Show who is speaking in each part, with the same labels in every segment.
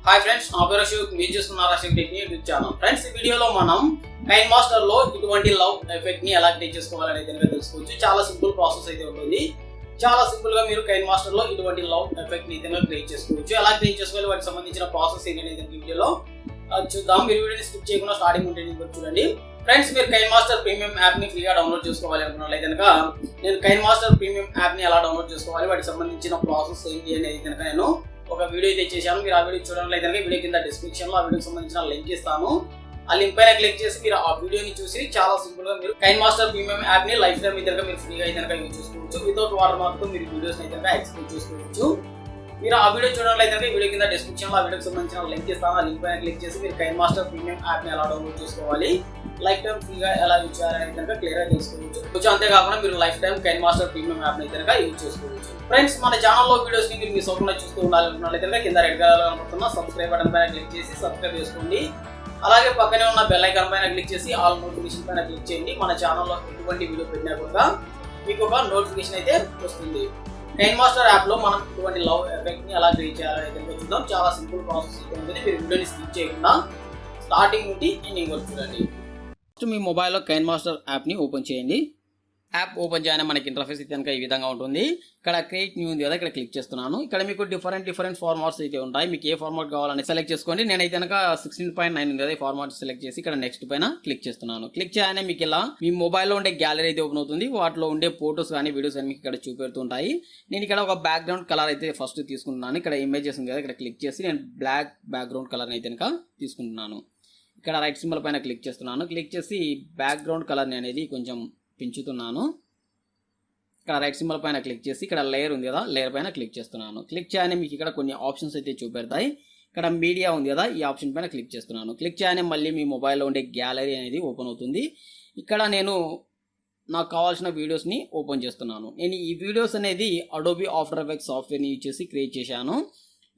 Speaker 1: Hi friends, నా పేరు అశోక్. మీరు చూస్తున్నారు Ashok tech new YouTube channel. Friends, ఈ వీడియోలో మనం కైన్మాస్టర్ లో ఇటువంటి లవ్ ఎఫెక్ట్ ని ఎలా క్రియేట్ చేసుకోవాలనేది కనుక తెలుసుకోవచ్చు. చాలా సింపుల్ ప్రాసెస్ అయితే ఉంటుంది. చాలా సింపుల్ గా మీరు కైన్మాస్టర్ లో ఇటువంటి లవ్ ఎఫెక్ట్ ని క్రియేట్ చేసుకోవచ్చు. ఎలా క్రియేట్ చేసుకోవాలి, వాటికి సంబంధించిన ప్రాసెస్ ఏంటనేది వీడియోలో చూద్దాం. మీరు వీడియోని స్కిప్ చేయకుండా స్టార్టింగ్ ఉంటుంది చూడండి. ఫ్రెండ్స్, మీరు కైన్మాస్టర్ ప్రీమియం యాప్ ని ఫ్రీగా డౌన్లోడ్ చేసుకోవాలి అనుకున్నట్లయితే కనుక నేను కైన్మాస్టర్ ప్రీమియం యాప్ ని ఎలా డౌన్లోడ్ చేసుకోవాలి, వాటికి సంబంధించిన ప్రాసెస్ ఏంటి అనేది కనుక నేను ఒక వీడియో అయితే చేశాను. మీరు ఆ వీడియో చూడట్లయితే వీడియో కింద డిస్క్రిప్షన్ లో ఆ వీడియోకి సంబంధించిన లింక్ ఇస్తాను. ఆ లింక్ పైన క్లిక్ చేసి మీరు ఆ వీడియోని చూసి చాలా సింపుల్ గా మీరు కైన్మాస్టర్ ప్రీమియం యాప్ ని లైఫ్ టైం అయితే మీరు ఫ్రీగా అయితే యూజ్ చేసుకోవచ్చు. వితౌట్ వాటర్ మార్క్ తో మీరు వీడియోస్ అయితే ఎక్స్పోర్ట్ చేసుకోవచ్చు. మీరు ఆ వీడియో చూడట్లయితే వీడియో కింద డిస్క్రిప్షన్ లో ఆ వీడియోకి సంబంధించిన లింక్ ఇస్తాను. ఆ లింక్ పైన క్లిక్ చేసి మీరు కైన్మాస్టర్ ప్రీమియం యాప్ ని ఎలా డౌన్లోడ్ చేసుకోవాలి, లైఫ్ టైం ఫ్రీగా ఎలా యూజ్ చేయాలని కనుక క్లియర్ గా తెలుసుకోవచ్చు. అంతేకాకుండా మీరు లైఫ్ టైం కైన్మాస్టర్ ప్రీమియం యాప్ ని కనుక యూజ్ చేసుకోవచ్చు. ఫ్రెండ్స్, మన ఛానల్లో వీడియోస్ ని మీరు మిస్ అవ్వకుండా చూస్తూ ఉండాలనుకున్నట్లయితే కింద రెడ్ కలర్ కనబడుతున్న సబ్స్క్రైబ్ బటన్ పైన క్లిక్ చేసి సబ్స్క్రైబ్ చేసుకోండి. అలాగే పక్కనే ఉన్న బెల్ ఐకాన్ పైన క్లిక్ చేసి ఆల్ నోటిఫికేషన్ పైన క్లిక్ చేయండి. మన ఛానల్లో ఎటువంటి వీడియో పెట్టినా కూడా మీకు ఒక నోటిఫికేషన్ అయితే వస్తుంది. కైన్మాస్టర్ యాప్ లో మనం ఇటువంటి లవ్ ఎఫెక్ట్ ని ఎలా క్రియేట్ చేయాలని కనుక చూద్దాం. చాలా సింపుల్ ప్రాసెస్ ఉంటుంది. మీరు వీడియోని స్కిప్ చేయకుండా స్టార్టింగ్ నుండి ఎండింగ్ వరకు చూడండి. ఫస్ట్ మీ మొబైల్లో కైన్మాస్టర్ యాప్ ని ఓపెన్ చేయండి. యాప్ ఓపెన్ చేయగానే మనకి ఇంటర్ఫేస్ అయితే కనుక ఈ విధంగా ఉంటుంది. ఇక్కడ క్రియేట్ న్యూ ఉంది కదా, ఇక్కడ క్లిక్ చేస్తున్నాను. ఇక్కడ మీకు డిఫరెంట్ ఫార్మాట్స్ అయితే ఉంటాయి. మీకు ఏ ఫార్మాట్ కావాలని సెలెక్ట్ చేసుకోండి. నేనైతే కనుక 16.9 ఉంది కదా, ఈ ఫార్మాట్ సెలెక్ట్ చేసి ఇక్కడ నెక్స్ట్ పైన క్లిక్ చేస్తున్నాను. క్లిక్ చేయగానే మీకు ఇలా మీ మొబైల్లో ఉండే గ్యాలరీ అయితే ఓపెన్ అవుతుంది. వాటిలో ఉండే ఫోటోస్ కానీ వీడియోస్ కానీ మీకు ఇక్కడ చూపెడుతుంటాయి. నేను ఇక్కడ ఒక బ్యాక్గ్రౌండ్ కలర్ అయితే ఫస్ట్ తీసుకుంటున్నాను. ఇక్కడ ఇమేజెస్ ఉంది కదా, ఇక్కడ క్లిక్ చేసి నేను బ్లాక్ బ్యాక్గ్రౌండ్ కలర్ అయితే కనుక తీసుకుంటున్నాను. ఇక్కడ రైట్ సింబల్ పైన క్లిక్ చేస్తున్నాను. క్లిక్ చేసి బ్యాక్గ్రౌండ్ కలర్ని అనేది కొంచెం పెంచుతున్నాను. ఇక్కడ రైట్ సింబల్ పైన క్లిక్ చేసి ఇక్కడ లేయర్ ఉంది కదా, లేయర్ పైన క్లిక్ చేస్తున్నాను. క్లిక్ చేయగానే మీకు ఇక్కడ కొన్ని ఆప్షన్స్ అయితే చూపెడతాయి. ఇక్కడ మీడియా ఉంది కదా, ఈ ఆప్షన్ పైన క్లిక్ చేస్తున్నాను. క్లిక్ చేయగానే మళ్ళీ మీ మొబైల్లో ఉండే గ్యాలరీ అనేది ఓపెన్ అవుతుంది. ఇక్కడ నేను నాకు కావాల్సిన వీడియోస్ని ఓపెన్ చేస్తున్నాను. నేను ఈ వీడియోస్ అనేది అడోబీ ఆఫ్టర్ ఎఫెక్ట్స్ సాఫ్ట్వేర్ని యూజ్ చేసి క్రియేట్ చేశాను.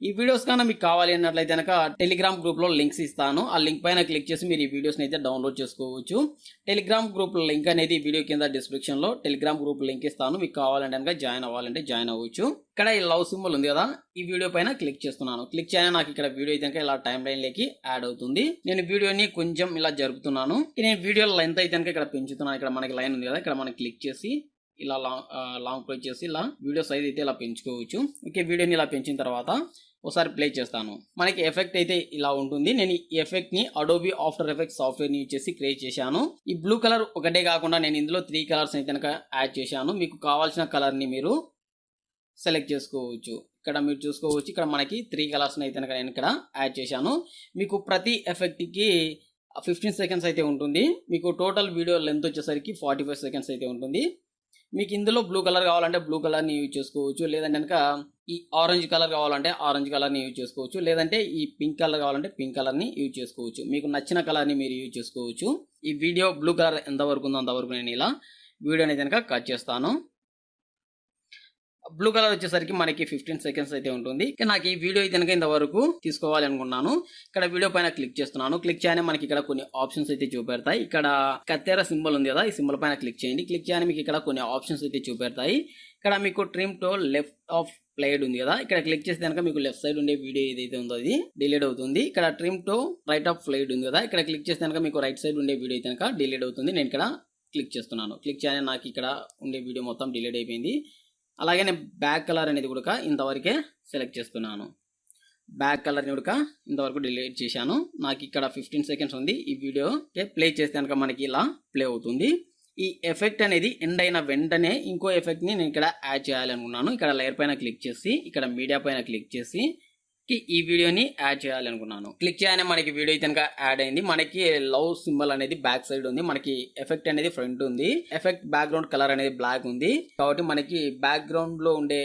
Speaker 1: ఈ వీడియోస్ కన్నా మీకు కావాలి అన్నట్లయితే కనుక టెలిగ్రామ్ గ్రూప్లో లింక్స్ ఇస్తాను. ఆ లింక్ పైన క్లిక్ చేసి మీరు ఈ వీడియోస్ని అయితే డౌన్లోడ్ చేసుకోవచ్చు. టెలిగ్రామ్ గ్రూప్ లింక్ అనేది వీడియో కింద డిస్క్రిప్షన్లో టెలిగ్రామ్ గ్రూప్ లింక్ ఇస్తాను. మీకు కావాలంటే కనుక జాయిన్ అవ్వాలంటే జాయిన్ అవ్వచ్చు. ఇక్కడ ఈ లవ్ సింబల్ ఉంది కదా, ఈ వీడియో పైన క్లిక్ చేస్తున్నాను. క్లిక్ చేయగానే నాకు ఇక్కడ వీడియో అయితే ఇలా టైం లైన్ లోకి యాడ్ అవుతుంది. నేను వీడియోని కొంచెం ఇలా జరుపుతున్నాను. నేను వీడియో లెంత్ అయితే కనుక ఇక్కడ పెంచుతున్నాను. ఇక్కడ మనకి లైన్ ఉంది కదా, ఇక్కడ మనం క్లిక్ చేసి ఇలా లాంగ్ ప్రెస్ చేసి ఇలా వీడియో సైజ్ అయితే ఇలా పెంచుకోవచ్చు. ఓకే, వీడియోని ఇలా పెంచిన తర్వాత ఒకసారి ప్లే చేస్తాను. మనకి ఎఫెక్ట్ అయితే ఇలా ఉంటుంది. నేను ఈ ఎఫెక్ట్ ని అడోబీ ఆఫ్టర్ ఎఫెక్ట్స్ సాఫ్ట్వేర్ ని యూజ్ చేసి క్రియేట్ చేశాను. ఈ బ్లూ కలర్ ఒకటే కాకుండా నేను ఇందులో 3 కలర్స్ అయితే కనుక యాడ్ చేశాను. మీకు కావాల్సిన కలర్ ని మీరు సెలెక్ట్ చేసుకోవచ్చు. ఇక్కడ మీరు చూసుకోవచ్చు, ఇక్కడ మనకి 3 కలర్స్ అయితే కనుక నేను ఇక్కడ యాడ్ చేశాను. మీకు ప్రతి ఎఫెక్ట్ కి 15 సెకండ్స్ అయితే ఉంటుంది. మీకు టోటల్ వీడియో లెంత్ వచ్చేసరికి 45 సెకండ్స్ అయితే ఉంటుంది. మీకు ఇందులో బ్లూ కలర్ కావాలంటే బ్లూ కలర్ని యూజ్ చేసుకోవచ్చు. లేదంటే కనుక ఈ ఆరెంజ్ కలర్ కావాలంటే ఆరెంజ్ కలర్ని యూజ్ చేసుకోవచ్చు. లేదంటే ఈ పింక్ కలర్ కావాలంటే పింక్ కలర్ని యూజ్ చేసుకోవచ్చు. మీకు నచ్చిన కలర్ని మీరు యూజ్ చేసుకోవచ్చు. ఈ వీడియో బ్లూ కలర్ ఎంతవరకు ఉందో అంతవరకు నేను ఇలా వీడియోని కనుక కట్ చేస్తాను. బ్లూ కలర్ వచ్చేసరికి మనకి 15 సెకండ్స్ అయితే ఉంటుంది. నాకు ఈ వీడియో అయితే కనుక ఇంతవరకు తీసుకోవాలి అనుకున్నాను. ఇక్కడ వీడియో పైన క్లిక్ చేస్తున్నాను. క్లిక్ చేయగానే మనకి ఇక్కడ కొన్ని ఆప్షన్స్ అయితే చూపెడతాయి. ఇక్కడ కత్తెర సింబల్ ఉంది కదా, ఈ సింబల్ పైన క్లిక్ చేయండి. క్లిక్ చేయగానే మీకు ఇక్కడ కొన్ని ఆప్షన్స్ అయితే చూపెడతాయి. ఇక్కడ మీకు trim to left of played ఉంది కదా, ఇక్కడ క్లిక్ చేస్తే కనుక మీకు లెఫ్ట్ సైడ్ ఉండే వీడియో ఏదైతే ఉందో అది డిలీట్ అవుతుంది. ఇక్కడ trim to right of played ఉంది కదా, ఇక్కడ క్లిక్ చేస్తే కనుక మీకు రైట్ సైడ్ ఉండే వీడియో అయితే కనుక డిలీట్ అవుతుంది. నేను ఇక్కడ క్లిక్ చేస్తున్నాను. క్లిక్ చేయగానే నాకు ఇక్కడ ఉండే వీడియో మొత్తం డిలీట్ అయిపోయింది. అలాగే నేను బ్యాక్ కలర్ అనేది కూడా ఇంతవరకే సెలెక్ట్ చేస్తున్నాను. బ్యాక్ కలర్ని కూడా ఇంతవరకు డిలీట్ చేశాను. నాకు ఇక్కడ 15 సెకండ్స్ ఉంది. ఈ వీడియో ప్లే చేస్తే కనుక మనకి ఇలా ప్లే అవుతుంది. ఈ ఎఫెక్ట్ అనేది ఎండ్ అయిన వెంటనే ఇంకో ఎఫెక్ట్ని నేను ఇక్కడ యాడ్ చేయాలనుకున్నాను. ఇక్కడ లేయర్ పైన క్లిక్ చేసి ఇక్కడ మీడియా పైన క్లిక్ చేసి ఈ వీడియోని యాడ్ చేయాలనుకున్నాను. క్లిక్ చేయగానే మనకి వీడియో కనుక యాడ్ అయింది. మనకి లవ్ సింబల్ అనేది బ్యాక్ సైడ్ ఉంది. మనకి ఎఫెక్ట్ అనేది ఫ్రంట్ ఉంది. ఎఫెక్ట్ బ్యాక్గ్రౌండ్ కలర్ అనేది బ్లాక్ ఉంది. కాబట్టి మనకి బ్యాక్గ్రౌండ్ లో ఉండే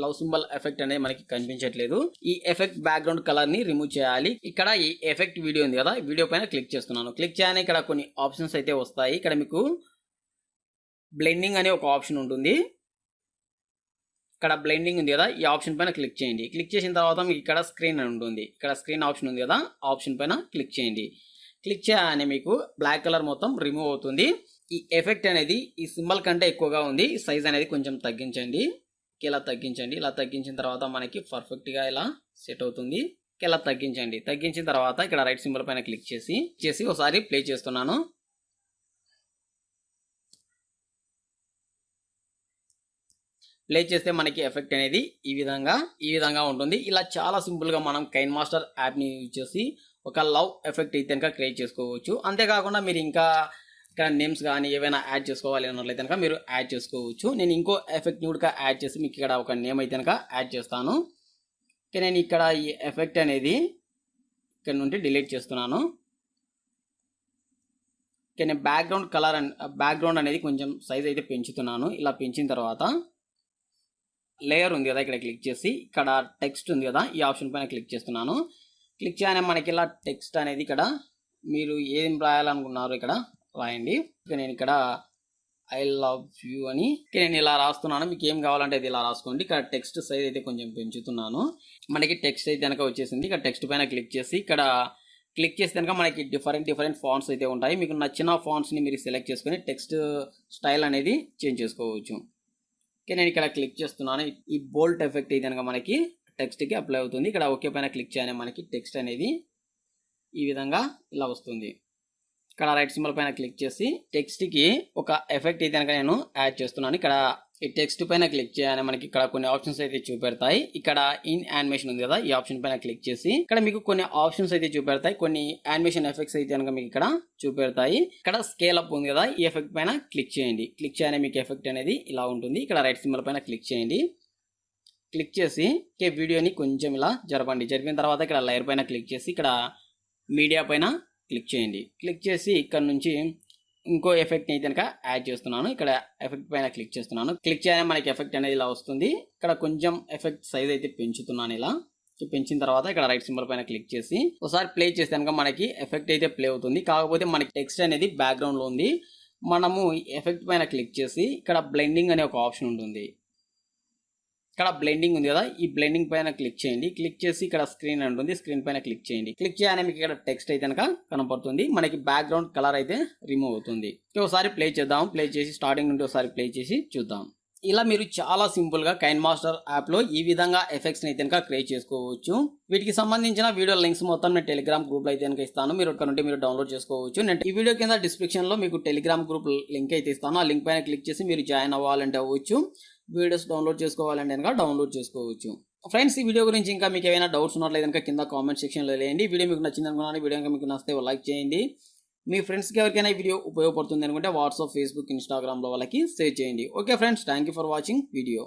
Speaker 1: లవ్ సింబల్ ఎఫెక్ట్ అనేది మనకి కనిపించట్లేదు. ఈ ఎఫెక్ట్ బ్యాక్గ్రౌండ్ కలర్ ని రిమూవ్ చేయాలి. ఇక్కడ ఈ ఎఫెక్ట్ వీడియో ఉంది కదా, వీడియో పైన క్లిక్ చేస్తున్నాను. క్లిక్ చేయగానే ఇక్కడ కొన్ని ఆప్షన్స్ అయితే వస్తాయి. ఇక్కడ మీకు బ్లెండింగ్ అనే ఒక ఆప్షన్ ఉంటుంది. ఇక్కడ బ్లెండింగ్ ఉంది కదా, ఈ ఆప్షన్ పైన క్లిక్ చేయండి. క్లిక్ చేసిన తర్వాత మీకు ఇక్కడ స్క్రీన్ అని ఉంటుంది. ఇక్కడ స్క్రీన్ ఆప్షన్ ఉంది కదా, ఆప్షన్ పైన క్లిక్ చేయండి. క్లిక్ చేయగానే మీకు బ్లాక్ కలర్ మొత్తం రిమూవ్ అవుతుంది. ఈ ఎఫెక్ట్ అనేది ఈ సింబల్ కంటే ఎక్కువగా ఉంది. సైజ్ అనేది కొంచెం తగ్గించండి. ఇలా తగ్గించండి. ఇలా తగ్గించిన తర్వాత మనకి పర్ఫెక్ట్గా ఇలా సెట్ అవుతుంది. ఇలా తగ్గించండి. తగ్గించిన తర్వాత ఇక్కడ రైట్ సింబల్ పైన క్లిక్ చేసి ఒకసారి ప్లే చేస్తున్నాను. ప్లే చేస్తే మనకి ఎఫెక్ట్ అనేది ఈ విధంగా ఉంటుంది. ఇలా చాలా సింపుల్గా మనం కైన్ మాస్టర్ యాప్ని యూజ్ చేసి ఒక లవ్ ఎఫెక్ట్ అయితే కనుక క్రియేట్ చేసుకోవచ్చు. అంతేకాకుండా మీరు ఇంకా ఇక్కడ నేమ్స్ కానీ ఏవైనా యాడ్ చేసుకోవాలి అన్నట్లయితే కనుక మీరు యాడ్ చేసుకోవచ్చు. నేను ఇంకో ఎఫెక్ట్ని కూడా యాడ్ చేసి మీకు ఇక్కడ ఒక నేమ్ అయితే కనుక యాడ్ చేస్తాను. నేను ఇక్కడ ఈ ఎఫెక్ట్ అనేది ఇక్కడ నుండి డిలీట్ చేస్తున్నాను. నేను బ్యాక్గ్రౌండ్ అనేది కొంచెం సైజ్ అయితే పెంచుతున్నాను. ఇలా పెంచిన తర్వాత లేయర్ ఉంది కదా, ఇక్కడ క్లిక్ చేసి ఇక్కడ టెక్స్ట్ ఉంది కదా, ఈ ఆప్షన్ పైన క్లిక్ చేస్తున్నాను. క్లిక్ చేయగానే మనకి ఇలా టెక్స్ట్ అనేది ఇక్కడ మీరు ఏం రాయాలనుకున్నారో ఇక్కడ రాయండి. నేను ఇక్కడ ఐ లవ్ యూ అని నేను ఇలా రాస్తున్నాను. మీకు ఏం కావాలంటే ఇది ఇలా రాసుకోండి. ఇక్కడ టెక్స్ట్ సైజ్ అయితే కొంచెం పెంచుతున్నాను. మనకి టెక్స్ట్ అయితే కనుక వచ్చేసింది. ఇక్కడ టెక్స్ట్ పైన క్లిక్ చేసి ఇక్కడ క్లిక్ చేస్తే కనుక మనకి డిఫరెంట్ ఫాంట్స్ అయితే ఉంటాయి. మీకు నచ్చిన ఫాంట్స్ని మీరు సెలెక్ట్ చేసుకొని టెక్స్ట్ స్టైల్ అనేది చేంజ్ చేసుకోవచ్చు. నేను ఇక్కడ క్లిక్ చేస్తున్నాను. ఈ బోల్ట్ ఎఫెక్ట్ అయితే కనుక మనకి టెక్స్ట్కి అప్లై అవుతుంది. ఇక్కడ ఓకే పైన క్లిక్ చేయగానే మనకి టెక్స్ట్ అనేది ఈ విధంగా ఇలా వస్తుంది. ఇక్కడ రైట్ సింబల్ పైన క్లిక్ చేసి టెక్స్ట్కి ఒక ఎఫెక్ట్ అయితే కనుక నేను యాడ్ చేస్తున్నాను. ఇక్కడ ఈ టెక్స్ట్ పైన క్లిక్ చేయగానే మనకి ఇక్కడ కొన్ని ఆప్షన్స్ అయితే చూపెడతాయి. ఇక్కడ ఇన్ యానిమేషన్ ఉంది కదా, ఈ ఆప్షన్ పైన క్లిక్ చేసి ఇక్కడ మీకు కొన్ని ఆప్షన్స్ అయితే చూపెడతాయి. కొన్ని యానిమేషన్ ఎఫెక్ట్స్ అయితే కనుక మీకు ఇక్కడ చూపెడతాయి. ఇక్కడ స్కేల్ అప్ ఉంది కదా, ఈ ఎఫెక్ట్ పైన క్లిక్ చేయండి. క్లిక్ చేయగానే మీకు ఎఫెక్ట్ అనేది ఇలా ఉంటుంది. ఇక్కడ రైట్ సింబల్ పైన క్లిక్ చేయండి. క్లిక్ చేసి వీడియోని కొంచెం ఇలా జరిపిన తర్వాత ఇక్కడ లేయర్ పైన క్లిక్ చేసి ఇక్కడ మీడియా పైన క్లిక్ చేయండి. క్లిక్ చేసి ఇక్కడ నుంచి ఇంకో ఎఫెక్ట్ని అయితే కనుక యాడ్ చేస్తున్నాను. ఇక్కడ ఎఫెక్ట్ పైన క్లిక్ చేస్తున్నాను. క్లిక్ చేయగానే మనకి ఎఫెక్ట్ అనేది ఇలా వస్తుంది. ఇక్కడ కొంచెం ఎఫెక్ట్ సైజ్ అయితే పెంచుతున్నాను. ఇలా పెంచిన తర్వాత ఇక్కడ రైట్ సింబల్ పైన క్లిక్ చేసి ఒకసారి ప్లే చేస్తే కనుక మనకి ఎఫెక్ట్ అయితే ప్లే అవుతుంది. కాకపోతే మనకి టెక్స్ట్ అనేది బ్యాక్గ్రౌండ్లో ఉంది. మనము ఎఫెక్ట్ పైన క్లిక్ చేసి ఇక్కడ బ్లెండింగ్ అనే ఒక ఆప్షన్ ఉంటుంది. ఇక్కడ బ్లెండింగ్ ఉంది కదా, ఈ బ్లెండింగ్ పైన క్లిక్ చేయండి. క్లిక్ చేసి ఇక్కడ స్క్రీన్ ఉంటుంది, స్క్రీన్ పైన క్లిక్ చేయండి. క్లిక్ చేయగానే మీకు ఇక్కడ టెక్స్ట్ అయితే కనుక కనపడుతుంది. మనకి బ్యాక్గ్రౌండ్ కలర్ అయితే రిమూవ్ అవుతుంది. ఒకసారి ప్లే చేద్దాం. ప్లే చేసి స్టార్టింగ్ నుండి ఒకసారి ప్లే చేసి చూద్దాం. ఇలా మీరు చాలా సింపుల్గా కైన్ మాస్టర్ యాప్లో ఈ విధంగా ఎఫెక్ట్స్ని అయితే కనుక క్రియేట్ చేసుకోవచ్చు. వీటికి సంబంధించిన వీడియో లింక్స్ మొత్తం నేను టెలిగ్రామ్ గ్రూప్లో అయితే కనుక ఇస్తాను. మీరు అక్కడ నుండి మీరు డౌన్లోడ్ చేసుకోవచ్చు. నేను ఈ వీడియో కింద డిస్క్రిప్షన్లో మీకు టెలిగ్రామ్ గ్రూప్ లింక్ అయితే ఇస్తాను. ఆ లింక్ పైన క్లిక్ చేసి మీరు జాయిన్ అవ్వాలంటే అవ్వచ్చు. వీడియోస్ డౌన్లోడ్ చేసుకోవాలంటే కనుక డౌన్లోడ్ చేసుకోవచ్చు. ఫ్రెండ్స్, ఈ వీడియో గురించి ఇంకా మీకు ఏమైనా డౌట్స్ ఉన్నట్లయితే కనుక కింద కామెంట్ సెక్షన్లో వేయండి. వీడియో మీకు నచ్చింది అనుకున్నాను. వీడియో కనుక మీకు నచ్చితే లైక్ చేయండి. మీ ఫ్రెండ్స్కి ఎవరికైనా ఈ వీడియో ఉపయోగపడుతుంది అనుకుంటే వాట్సాప్, ఫేస్బుక్, ఇన్స్టాగ్రామ్లో వాళ్ళకి షేర్ చేయండి. Okay friends, thank you for watching video.